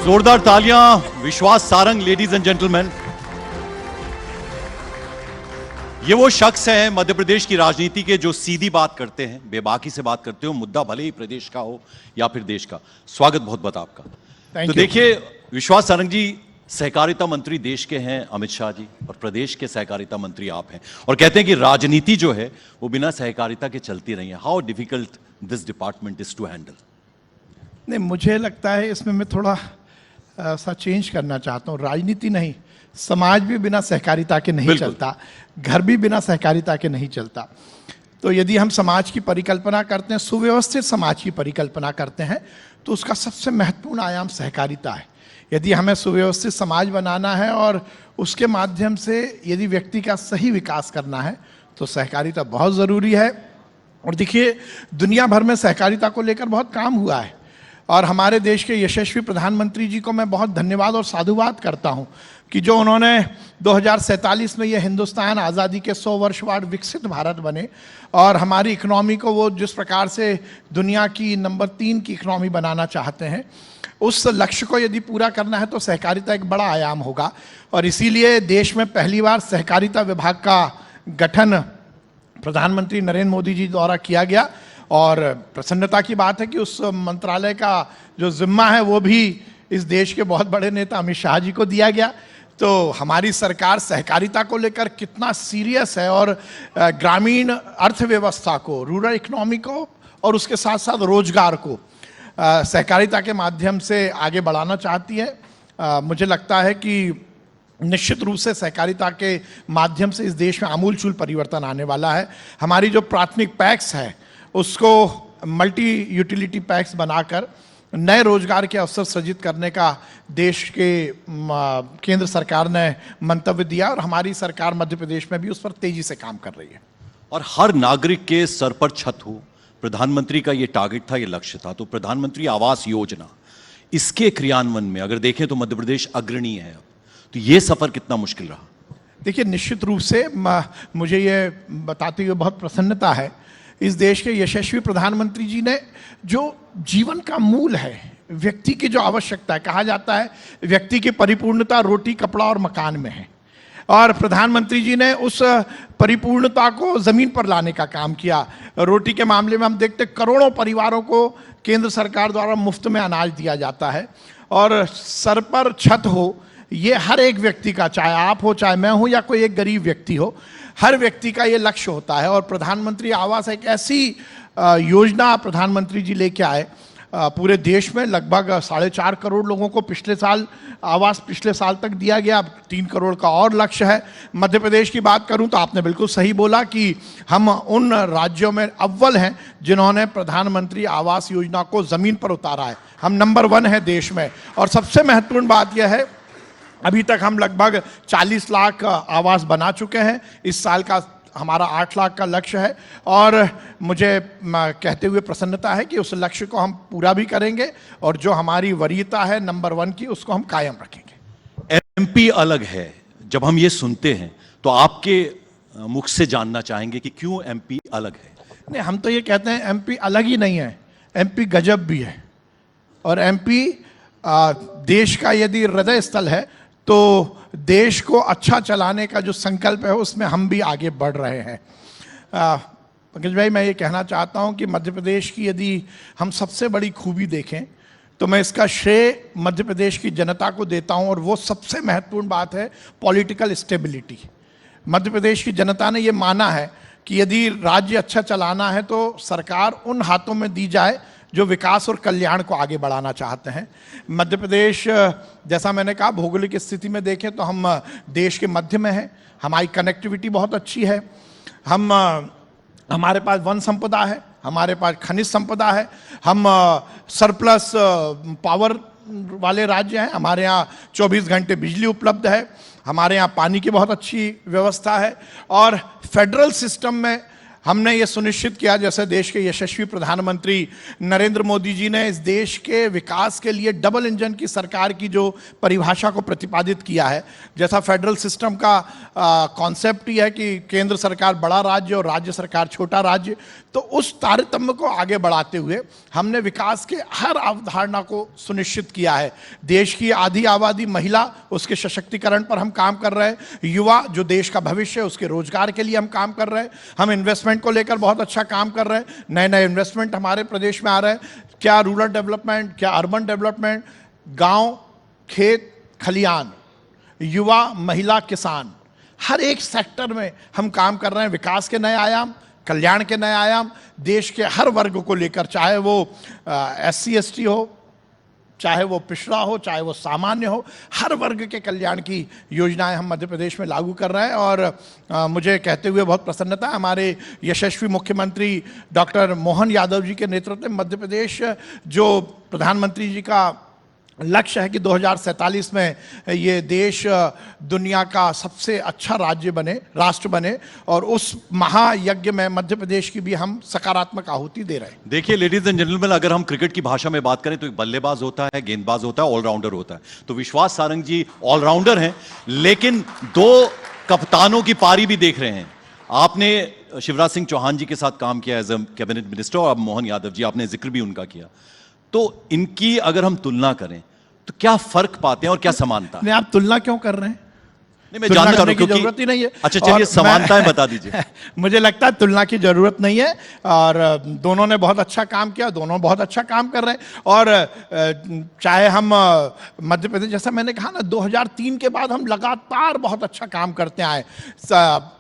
जोरदार तालियां विश्वास सारंग। लेडीज एंड जेंटलमैन, ये वो शख्स हैं मध्य प्रदेश की राजनीति के जो सीधी बात करते हैं, बेबाकी से बात करते हो, मुद्दा भले ही प्रदेश का हो या फिर देश का। स्वागत बहुत बहुत आपका। तो देखिए विश्वास सारंग जी, सहकारिता मंत्री देश के हैं अमित शाह जी, और प्रदेश के सहकारिता मंत्री आप हैं, और कहते हैं कि राजनीति जो है वो बिना सहकारिता के चलती रही है। How difficult this department is to handle? नहीं, मुझे लगता है इसमें मैं थोड़ा सा चेंज करना चाहता हूँ। राजनीति नहीं, समाज भी बिना सहकारिता के नहीं चलता, घर भी बिना सहकारिता के नहीं चलता। तो यदि हम समाज की परिकल्पना करते हैं, सुव्यवस्थित समाज की परिकल्पना करते हैं, तो उसका सबसे महत्वपूर्ण आयाम सहकारिता है। यदि हमें सुव्यवस्थित समाज बनाना है और उसके माध्यम से यदि व्यक्ति का सही विकास करना है, तो सहकारिता बहुत ज़रूरी है। और देखिए, दुनिया भर में सहकारिता को लेकर बहुत काम हुआ है, और हमारे देश के यशस्वी प्रधानमंत्री जी को मैं बहुत धन्यवाद और साधुवाद करता हूं कि जो उन्होंने 2047 में ये हिंदुस्तान आज़ादी के 100 वर्ष बाद विकसित भारत बने, और हमारी इकनॉमी को वो जिस प्रकार से दुनिया की नंबर 3 की इकनॉमी बनाना चाहते हैं, उस लक्ष्य को यदि पूरा करना है तो सहकारिता एक बड़ा आयाम होगा। और इसीलिए देश में पहली बार सहकारिता विभाग का गठन प्रधानमंत्री नरेंद्र मोदी जी द्वारा किया गया, और प्रसन्नता की बात है कि उस मंत्रालय का जो जिम्मा है वो भी इस देश के बहुत बड़े नेता अमित शाह जी को दिया गया। तो हमारी सरकार सहकारिता को लेकर कितना सीरियस है, और ग्रामीण अर्थव्यवस्था को, रूरल इकोनॉमी को, और उसके साथ साथ रोजगार को सहकारिता के माध्यम से आगे बढ़ाना चाहती है। मुझे लगता है कि निश्चित रूप से सहकारिता के माध्यम से इस देश में आमूलचूल परिवर्तन आने वाला है। हमारी जो प्राथमिक पैक्स है उसको मल्टी यूटिलिटी पैक्स बनाकर नए रोजगार के अवसर सृजित करने का देश के केंद्र सरकार ने मंतव्य दिया, और हमारी सरकार मध्य प्रदेश में भी उस पर तेजी से काम कर रही है। और हर नागरिक के सर पर छत हो, प्रधानमंत्री का ये टारगेट था, ये लक्ष्य था। तो प्रधानमंत्री आवास योजना, इसके क्रियान्वयन में अगर देखें तो मध्य प्रदेश अग्रणी है। तो ये सफर कितना मुश्किल रहा? देखिए, निश्चित रूप से मुझे ये बताते हुए बहुत प्रसन्नता है, इस देश के यशस्वी प्रधानमंत्री जी ने जो जीवन का मूल है, व्यक्ति की जो आवश्यकता है, कहा जाता है व्यक्ति की परिपूर्णता रोटी, कपड़ा और मकान में है, और प्रधानमंत्री जी ने उस परिपूर्णता को जमीन पर लाने का काम किया। रोटी के मामले में हम देखते करोड़ों परिवारों को केंद्र सरकार द्वारा मुफ्त में अनाज दिया जाता है, और सर पर छत हो, ये हर एक व्यक्ति का, चाहे आप हो, चाहे मैं हूं, या कोई एक गरीब व्यक्ति हो, हर व्यक्ति का ये लक्ष्य होता है। और प्रधानमंत्री आवास एक ऐसी योजना प्रधानमंत्री जी लेके आए, पूरे देश में लगभग 4.5 करोड़ लोगों को पिछले साल आवास पिछले साल तक दिया गया। अब 3 करोड़ का और लक्ष्य है। मध्य प्रदेश की बात करूं तो आपने बिल्कुल सही बोला कि हम उन राज्यों में अव्वल हैं जिन्होंने प्रधानमंत्री आवास योजना को ज़मीन पर उतारा है। हम नंबर 1 है देश में। और सबसे महत्वपूर्ण बात यह है, अभी तक हम लगभग 40 लाख आवास बना चुके हैं। इस साल का हमारा 8 लाख का लक्ष्य है, और मुझे कहते हुए प्रसन्नता है कि उस लक्ष्य को हम पूरा भी करेंगे, और जो हमारी वरीयता है नंबर 1 की, उसको हम कायम रखेंगे। एमपी अलग है, जब हम ये सुनते हैं तो आपके मुख से जानना चाहेंगे कि क्यों एमपी अलग है? नहीं, हम तो ये कहते हैं एमपी अलग ही नहीं है, एमपी गजब भी है। और एमपी देश का यदि हृदय स्थल है, तो देश को अच्छा चलाने का जो संकल्प है उसमें हम भी आगे बढ़ रहे हैं। पंकज भाई, मैं ये कहना चाहता हूँ कि मध्य प्रदेश की यदि हम सबसे बड़ी खूबी देखें तो मैं इसका श्रेय मध्य प्रदेश की जनता को देता हूँ, और वो सबसे महत्वपूर्ण बात है पॉलिटिकल स्टेबिलिटी। मध्य प्रदेश की जनता ने ये माना है कि यदि राज्य अच्छा चलाना है तो सरकार उन हाथों में दी जाए जो विकास और कल्याण को आगे बढ़ाना चाहते हैं। मध्य प्रदेश, जैसा मैंने कहा, भौगोलिक स्थिति में देखें तो हम देश के मध्य में हैं, हमारी कनेक्टिविटी बहुत अच्छी है, हमारे पास वन संपदा है, हमारे पास खनिज संपदा है, हम सरप्लस पावर वाले राज्य हैं, हमारे यहाँ 24 घंटे बिजली उपलब्ध है, हमारे यहाँ पानी की बहुत अच्छी व्यवस्था है, और फेडरल सिस्टम में हमने ये सुनिश्चित किया, जैसे देश के यशस्वी प्रधानमंत्री नरेंद्र मोदी जी ने इस देश के विकास के लिए डबल इंजन की सरकार की जो परिभाषा को प्रतिपादित किया है। जैसा फेडरल सिस्टम का कॉन्सेप्ट ही है कि केंद्र सरकार बड़ा राज्य और राज्य सरकार छोटा राज्य, तो उस तारतम्य को आगे बढ़ाते हुए हमने विकास के हर अवधारणा को सुनिश्चित किया है। देश की आधी आबादी महिला, उसके सशक्तिकरण पर हम काम कर रहे हैं। युवा जो देश का भविष्य है, उसके रोजगार के लिए हम काम कर रहे हैं। हम इन्वेस्टमेंट को लेकर बहुत अच्छा काम कर रहे हैं। नए नए इन्वेस्टमेंट हमारे प्रदेश में आ रहे हैं, क्या रूरल डेवलपमेंट, क्या अर्बन डेवलपमेंट, गांव, खेत, खलियान, युवा, महिला, किसान, हर एक सेक्टर में हम काम कर रहे हैं। विकास के नए आयाम, कल्याण के नए आयाम, देश के हर वर्ग को लेकर, चाहे वो SC ST हो, चाहे वो पिछड़ा हो, चाहे वो सामान्य हो, हर वर्ग के कल्याण की योजनाएं हम मध्य प्रदेश में लागू कर रहे हैं। और मुझे कहते हुए बहुत प्रसन्नता है, हमारे यशस्वी मुख्यमंत्री डॉक्टर मोहन यादव जी के नेतृत्व में मध्य प्रदेश, जो प्रधानमंत्री जी का लक्ष्य है कि 2047 में ये देश दुनिया का सबसे अच्छा राज्य बने, राष्ट्र बने, और उस महायज्ञ में मध्य प्रदेश की भी हम सकारात्मक आहुति दे रहे हैं। देखिए लेडीज एंड जेंटलमैन, अगर हम क्रिकेट की भाषा में बात करें तो एक बल्लेबाज होता है, गेंदबाज होता है, ऑलराउंडर होता है। तो विश्वास सारंग जी ऑलराउंडर हैं, लेकिन 2 कप्तानों की पारी भी देख रहे हैं। आपने शिवराज सिंह चौहान जी के साथ काम किया एज ए कैबिनेट मिनिस्टर, और अब मोहन यादव जी, आपने जिक्र भी उनका किया। तो इनकी अगर हम तुलना करें तो क्या फर्क पाते हैं और क्या समानता? नहीं, आप तुलना क्यों कर रहे हैं? नहीं, मैं जानना चाह रहा हूं की जरूरत ही नहीं है। अच्छा चलिए, समानताएं बता दीजिए। मुझे लगता है तुलना की जरूरत नहीं है, और दोनों ने बहुत अच्छा काम किया, दोनों बहुत अच्छा काम कर रहे हैं। और चाहे हम मध्य प्रदेश, जैसा मैंने कहा ना, 2003 के बाद हम लगातार बहुत अच्छा काम करते आए।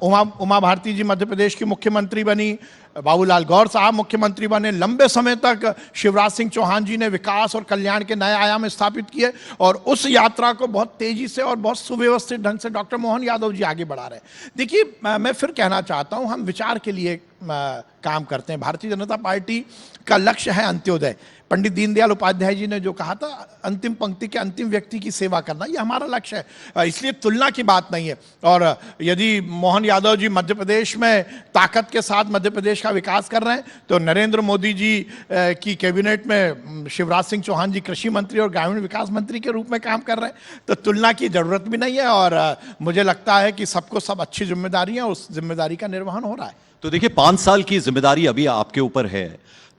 उमा भारती जी मध्य प्रदेश की मुख्यमंत्री बनी, बाबूलाल गौर साहब मुख्यमंत्री बने, लंबे समय तक शिवराज सिंह चौहान जी ने विकास और कल्याण के नए आयाम स्थापित किए, और उस यात्रा को बहुत तेजी से और बहुत सुव्यवस्थित ढंग से डॉक्टर मोहन यादव जी आगे बढ़ा रहे हैं। देखिए, मैं फिर कहना चाहता हूं, हम विचार के लिए काम करते हैं। भारतीय जनता पार्टी का लक्ष्य है अंत्योदय। पंडित दीनदयाल उपाध्याय जी ने जो कहा था, अंतिम पंक्ति के अंतिम व्यक्ति की सेवा करना, ये हमारा लक्ष्य है। इसलिए तुलना की बात नहीं है। और यदि मोहन यादव जी मध्य प्रदेश में ताकत के साथ मध्य प्रदेश का विकास कर रहे हैं, तो नरेंद्र मोदी जी की कैबिनेट में शिवराज सिंह चौहान जी कृषि मंत्री और ग्रामीण विकास मंत्री के रूप में काम कर रहे हैं। तो तुलना की जरूरत भी नहीं है, और मुझे लगता है कि सबको सब अच्छी जिम्मेदारी है, उस जिम्मेदारी का निर्वहन हो रहा है। तो देखिए, 5 साल की जिम्मेदारी अभी आपके ऊपर है।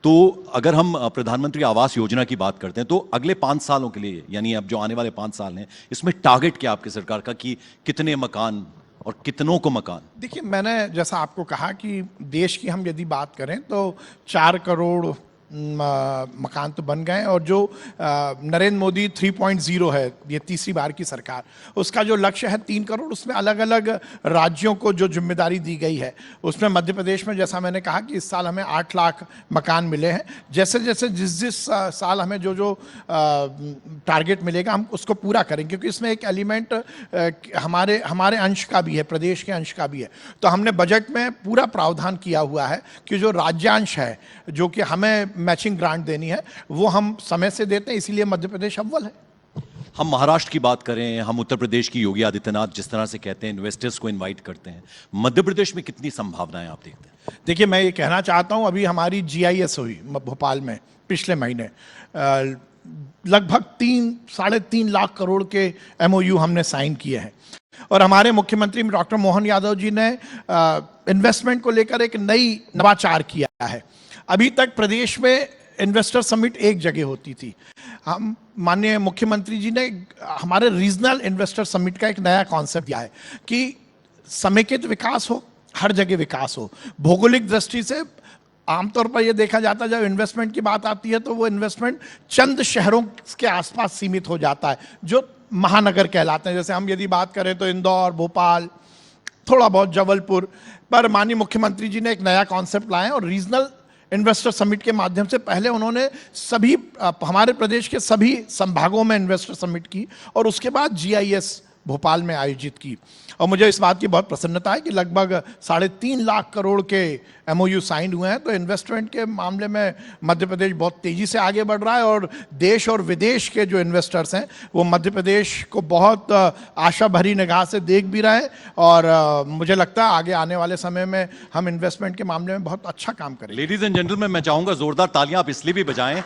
तो अगर हम प्रधानमंत्री आवास योजना की बात करते हैं, तो अगले 5 सालों के लिए, यानी अब जो आने वाले 5 साल हैं, इसमें टारगेट क्या आपकी सरकार का, कि कितने मकान और कितनों को मकान? देखिए, मैंने जैसा आपको कहा कि देश की हम यदि बात करें तो 4 करोड़ मकान तो बन गए, और जो नरेंद्र मोदी 3.0 है, ये तीसरी बार की सरकार, उसका जो लक्ष्य है 3 करोड़, उसमें अलग अलग राज्यों को जो जिम्मेदारी दी गई है, उसमें मध्य प्रदेश में जैसा मैंने कहा कि इस साल हमें 8 लाख मकान मिले हैं। जैसे जैसे जिस साल हमें जो टारगेट मिलेगा, हम उसको पूरा करें, क्योंकि इसमें एक एलिमेंट हमारे अंश का भी है, प्रदेश के अंश का भी है। तो हमने बजट में पूरा प्रावधान किया हुआ है कि जो राज्यांश है, जो कि हमें मैचिंग ग्रांट देनी है, वो हम समय से देते हैं, इसीलिए मध्य प्रदेश अव्वल है। हम महाराष्ट्र की बात करें, हम उत्तर प्रदेश की योगी आदित्यनाथ जिस तरह से कहते हैं, इन्वेस्टर्स को इनवाइट करते हैं, मध्य प्रदेश में कितनी संभावनाएं आप देखते हैं? देखिए, मैं ये कहना चाहता हूं, अभी हमारी GIS हुई भोपाल में पिछले महीने, लगभग 3-3.5 लाख करोड़ के MOU हमने साइन किए हैं। और हमारे मुख्यमंत्री डॉक्टर मोहन यादव जी ने इन्वेस्टमेंट को लेकर एक नई नवाचार किया है। अभी तक प्रदेश में इन्वेस्टर समिट एक जगह होती थी। हम माननीय मुख्यमंत्री जी ने हमारे रीजनल इन्वेस्टर समिट का एक नया कॉन्सेप्ट दिया है कि समेकित विकास हो, हर जगह विकास हो। भौगोलिक दृष्टि से आमतौर पर यह देखा जाता है, जब इन्वेस्टमेंट की बात आती है तो वो इन्वेस्टमेंट चंद शहरों के आसपास सीमित हो जाता है, जो महानगर कहलाते हैं। जैसे हम यदि बात करें तो इंदौर, भोपाल, थोड़ा बहुत जबलपुर। पर माननीय मुख्यमंत्री जी ने एक नया कॉन्सेप्ट लाया, और रीजनल इन्वेस्टर समिट के माध्यम से पहले उन्होंने हमारे प्रदेश के सभी संभागों में इन्वेस्टर समिट की, और उसके बाद GIS भोपाल में आयोजित की। और मुझे इस बात की बहुत प्रसन्नता है कि लगभग 3.5 लाख करोड़ के MOU साइन हुए हैं। तो इन्वेस्टमेंट के मामले में मध्य प्रदेश बहुत तेजी से आगे बढ़ रहा है, और देश और विदेश के जो इन्वेस्टर्स हैं वो मध्य प्रदेश को बहुत आशा भरी निगाह से देख भी रहे हैं। और मुझे लगता है आगे आने वाले समय में हम इन्वेस्टमेंट के मामले में बहुत अच्छा काम करेंगे। लेडीज एंड जेंटलमैन, मैं चाहूंगा जोरदार तालियां आप इसलिए भी बजाएं,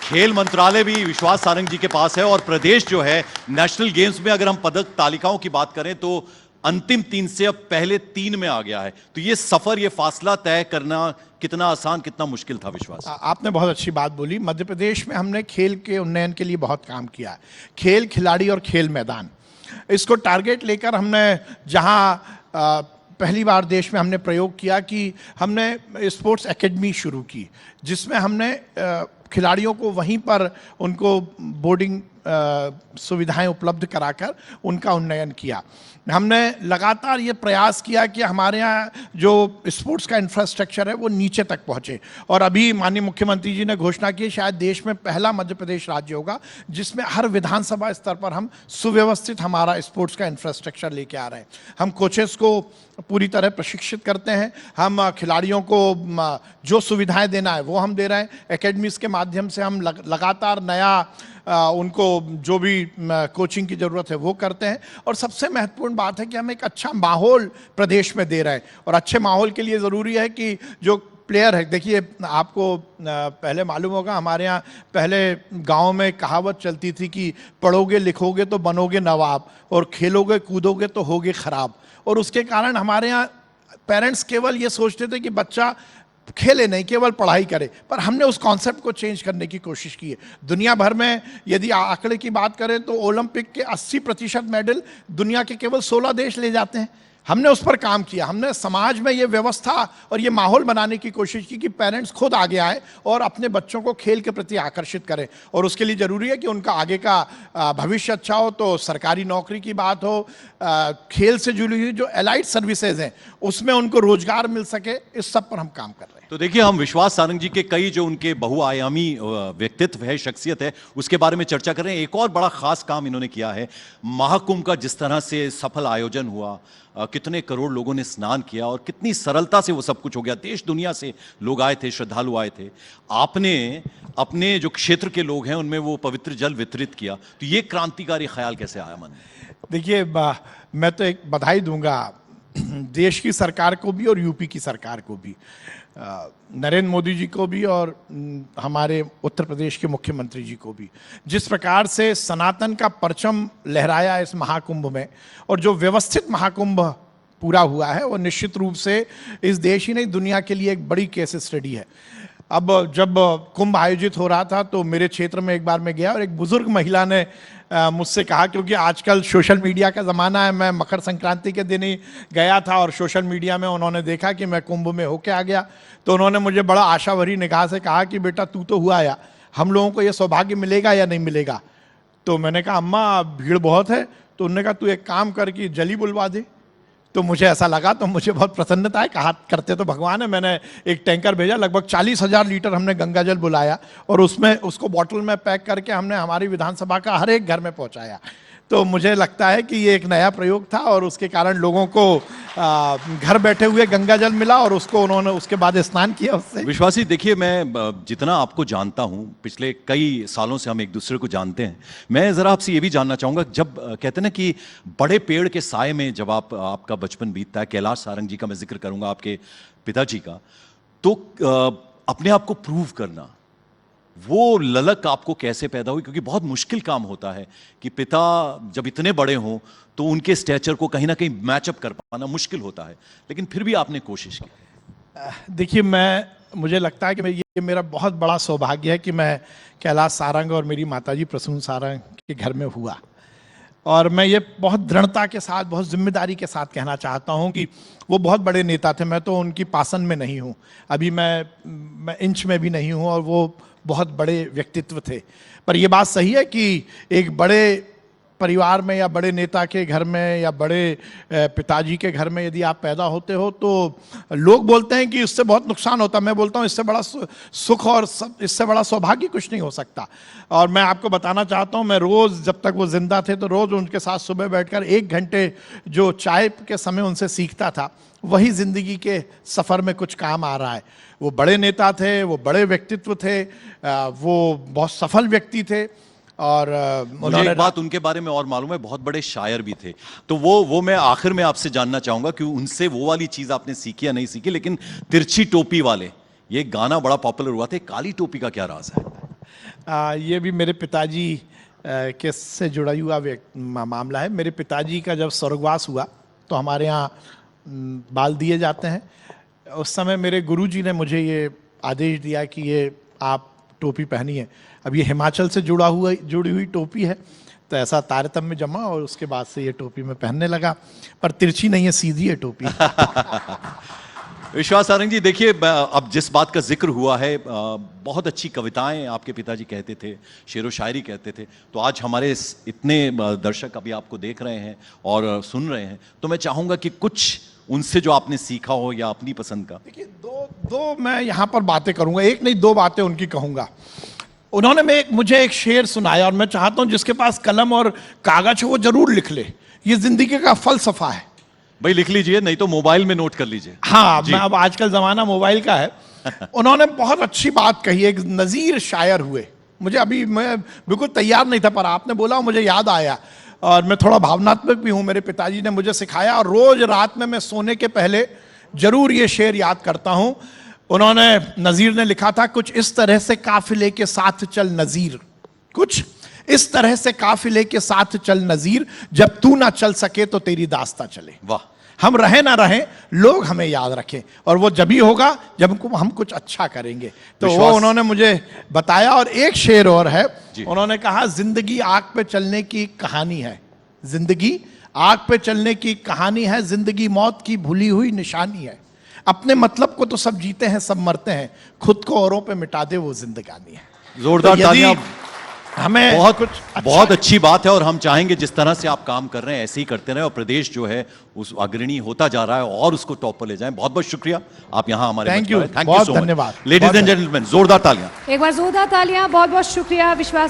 खेल मंत्रालय भी विश्वास सारंग जी के पास है, और प्रदेश जो है नेशनल गेम्स में, अगर हम पदक तालिकाओं की बात करें तो अंतिम 3 से अब पहले 3 में आ गया है। तो ये सफर, ये फासला तय करना कितना आसान, कितना मुश्किल था विश्वास? आपने बहुत अच्छी बात बोली। मध्य प्रदेश में हमने खेल के उन्नयन के लिए बहुत काम किया है। खेल खिलाड़ी और खेल मैदान, इसको टारगेट लेकर हमने जहां पहली बार देश में हमने प्रयोग किया कि हमने स्पोर्ट्स एकेडमी शुरू की, जिसमें हमने खिलाड़ियों को वहीं पर उनको बोर्डिंग सुविधाएं उपलब्ध कराकर उनका उन्नयन किया। हमने लगातार ये प्रयास किया कि हमारे यहाँ जो स्पोर्ट्स का इंफ्रास्ट्रक्चर है वो नीचे तक पहुँचे, और अभी माननीय मुख्यमंत्री जी ने घोषणा की, शायद देश में पहला मध्य प्रदेश राज्य होगा जिसमें हर विधानसभा स्तर पर हम सुव्यवस्थित हमारा स्पोर्ट्स का इंफ्रास्ट्रक्चर लेके आ रहे हैं। हम कोचेस को पूरी तरह प्रशिक्षित करते हैं, हम खिलाड़ियों को जो सुविधाएं देना है वो हम दे रहे हैं। एकेडमीज के माध्यम से हम लगातार नया उनको जो भी कोचिंग की ज़रूरत है वो करते हैं, और सबसे महत्वपूर्ण बात है कि हम एक अच्छा माहौल प्रदेश में दे रहे हैं। और अच्छे माहौल के लिए ज़रूरी है कि जो प्लेयर है, देखिए आपको पहले मालूम होगा, हमारे यहाँ पहले गांव में कहावत चलती थी कि पढ़ोगे लिखोगे तो बनोगे नवाब, और खेलोगे कूदोगे तो होगे खराब। और उसके कारण हमारे यहाँ पेरेंट्स केवल ये सोचते थे कि बच्चा खेले नहीं, केवल पढ़ाई करे, पर हमने उस कॉन्सेप्ट को चेंज करने की कोशिश की है। दुनिया भर में यदि आंकड़े की बात करें तो ओलंपिक के 80% मेडल दुनिया के केवल 16 देश ले जाते हैं। हमने उस पर काम किया, हमने समाज में ये व्यवस्था और ये माहौल बनाने की कोशिश की कि पेरेंट्स खुद आगे आए और अपने बच्चों को खेल के प्रति आकर्षित करें। और उसके लिए ज़रूरी है कि उनका आगे का भविष्य अच्छा हो, तो सरकारी नौकरी की बात हो, खेल से जुड़ी हुई जो एलाइड सर्विसेज हैं उसमें उनको रोजगार मिल सके, इस सब पर हम काम कर रहे हैं। तो देखिए, हम विश्वास सारंग जी के कई जो उनके बहुआयामी व्यक्तित्व है, शख्सियत है, उसके बारे में चर्चा कर रहे हैं। एक और बड़ा खास काम इन्होंने किया है, महाकुंभ का जिस तरह से सफल आयोजन हुआ, कितने करोड़ लोगों ने स्नान किया और कितनी सरलता से वो सब कुछ हो गया। देश दुनिया से लोग आए थे, श्रद्धालु आए थे। आपने अपने जो क्षेत्र के लोग हैं उनमें वो पवित्र जल वितरित किया, तो ये क्रांतिकारी ख्याल कैसे आया मन में? देखिए, मैं तो एक बधाई दूंगा देश की सरकार को भी और यूपी की सरकार को भी, नरेंद्र मोदी जी को भी और हमारे उत्तर प्रदेश के मुख्यमंत्री जी को भी, जिस प्रकार से सनातन का परचम लहराया इस महाकुंभ में, और जो व्यवस्थित महाकुंभ पूरा हुआ है वो निश्चित रूप से इस देश ही नहीं दुनिया के लिए एक बड़ी केस स्टडी है। अब जब कुंभ आयोजित हो रहा था तो मेरे क्षेत्र में एक बार मैं गया और एक बुजुर्ग महिला ने मुझसे कहा, क्योंकि आजकल सोशल मीडिया का ज़माना है, मैं मकर संक्रांति के दिन ही गया था और सोशल मीडिया में उन्होंने देखा कि मैं कुंभ में होके आ गया, तो उन्होंने मुझे बड़ा आशा भरी निगाह से कहा कि बेटा तू तो हुआ या, हम लोगों को ये सौभाग्य मिलेगा या नहीं मिलेगा? तो मैंने कहा अम्मा भीड़ बहुत है। तो उन्होंने कहा तू एक काम कर कि जली बुलवा दे। तो मुझे ऐसा लगा, तो मुझे बहुत प्रसन्नता है, कहा करते तो भगवान है। मैंने एक टैंकर भेजा, लगभग 40,000 लीटर हमने गंगा जल बुलाया और उसमें उसको बॉटल में पैक करके हमने हमारी विधानसभा का हर एक घर में पहुंचाया। तो मुझे लगता है कि ये एक नया प्रयोग था और उसके कारण लोगों को घर बैठे हुए गंगा जल मिला और उसको उन्होंने उसके बाद स्नान किया उससे। विश्वासी, देखिए मैं जितना आपको जानता हूं, पिछले कई सालों से हम एक दूसरे को जानते हैं, मैं जरा आपसे ये भी जानना चाहूंगा, जब कहते हैं ना कि बड़े पेड़ के साए में जब आपका बचपन बीतता है, कैलाश सारंग जी का मैं जिक्र करूंगा, आपके पिताजी का, तो अपने आप को प्रूव करना, वो ललक आपको कैसे पैदा हुई? क्योंकि बहुत मुश्किल काम होता है कि पिता जब इतने बड़े हों तो उनके स्टैचर को कहीं ना कहीं मैचअप कर पाना मुश्किल होता है, लेकिन फिर भी आपने कोशिश की। देखिए, मुझे लगता है कि ये मेरा बहुत बड़ा सौभाग्य है कि मैं कैलाश सारंग और मेरी माताजी प्रसून सारंग के घर में हुआ। और मैं ये बहुत दृढ़ता के साथ, बहुत जिम्मेदारी के साथ कहना चाहता हूँ कि वो बहुत बड़े नेता थे, मैं तो उनकी पासन में नहीं हूँ, अभी मैं इंच में भी नहीं हूँ, और वो बहुत बड़े व्यक्तित्व थे। पर ये बात सही है कि एक बड़े परिवार में या बड़े नेता के घर में या बड़े पिताजी के घर में यदि आप पैदा होते हो तो लोग बोलते हैं कि इससे बहुत नुकसान होता है। मैं बोलता हूँ इससे बड़ा सुख और इससे बड़ा सौभाग्य कुछ नहीं हो सकता। और मैं आपको बताना चाहता हूँ, मैं रोज़ जब तक वो जिंदा थे तो रोज़ उनके साथ सुबह बैठकर 1 घंटे जो चाय के समय उनसे सीखता था, वही ज़िंदगी के सफ़र में कुछ काम आ रहा है। वो बड़े नेता थे, वो बड़े व्यक्तित्व थे, वो बहुत सफल व्यक्ति थे। और मुझे एक बात उनके बारे में और मालूम है, बहुत बड़े शायर भी थे। तो वो मैं आखिर में आपसे जानना चाहूंगा कि उनसे वो वाली चीज आपने सीखी या नहीं सीखी, लेकिन तिरछी टोपी वाले ये गाना बड़ा पॉपुलर हुआ था, काली टोपी का क्या राज है? ये भी मेरे पिताजी के से जुड़ा हुआ मामला है। मेरे पिताजी का जब स्वर्गवास हुआ तो हमारे यहाँ बाल दिए जाते हैं। उस समय मेरे गुरुजी ने मुझे ये आदेश दिया कि ये आप टोपी पहनी है। अब ये हिमाचल से जुड़ी हुई टोपी है, तो ऐसा तारतम्य जमा और उसके बाद से ये टोपी मैं पहनने लगा। पर तिरछी नहीं है, सीधी है टोपी। विश्वास सारंग जी, देखिए अब जिस बात का जिक्र हुआ है, बहुत अच्छी कविताएं आपके पिताजी कहते थे, शेरो शायरी कहते थे। तो आज हमारे इतने दर्शक अभी आपको देख रहे हैं और सुन रहे हैं, तो मैं चाहूंगा कि कुछ उनसे जो आपने सीखा हो या अपनी पसंद का। देखिए, दो मैं यहाँ पर बातें करूंगा, एक नहीं दो बातें उनकी कहूंगा। उन्होंने मुझे एक शेर सुनाया और मैं चाहता हूं जिसके पास कलम और कागज हो वो जरूर लिख ले। ये जिंदगी का फलसफा है। भाई लिख लीजिए, नहीं तो मोबाइल में नोट कर लीजिए। हाँ, मैं अब आजकल जमाना मोबाइल का है। उन्होंने बहुत अच्छी बात कही। एक नजीर शायर हुए, मुझे अभी मैं बिल्कुल तैयार नहीं था पर आपने बोला मुझे याद आया। और मैं थोड़ा भावनात्मक भी हूं। मेरे पिताजी ने मुझे सिखाया और रोज रात में मैं सोने के पहले जरूर ये शेर याद करता हूं। उन्होंने, नजीर ने लिखा था, कुछ इस तरह से काफिले के साथ चल नजीर, कुछ इस तरह से काफिले के साथ चल नजीर, जब तू ना चल सके तो तेरी दास्ता चले। वाह। हम रहे ना रहे, लोग हमें याद रखें, और वो जब ही होगा जब हम कुछ अच्छा करेंगे। तो वो उन्होंने मुझे बताया। और एक शेर और है, उन्होंने कहा, जिंदगी आग पे चलने की कहानी है, जिंदगी आग पे चलने की कहानी है, जिंदगी मौत की भूली हुई निशानी है। अपने मतलब को तो सब जीते हैं, सब मरते हैं, खुद को औरों पे मिटा दे वो जिंदगानी है। जोरदार तालियां। हमें बहुत अच्छी बात है और हम चाहेंगे जिस तरह से आप काम कर रहे हैं ऐसे ही करते रहें और प्रदेश जो है उस अग्रणी होता जा रहा है और उसको टॉप पर ले जाएं। बहुत बहुत शुक्रिया, आप यहाँ हमारे थैंक यू सो मच। धन्यवाद। लेडीज एंड जेंटलमैन, जोरदार तालियां। एक बार जोरदार तालियां। बहुत बहुत शुक्रिया विश्वास।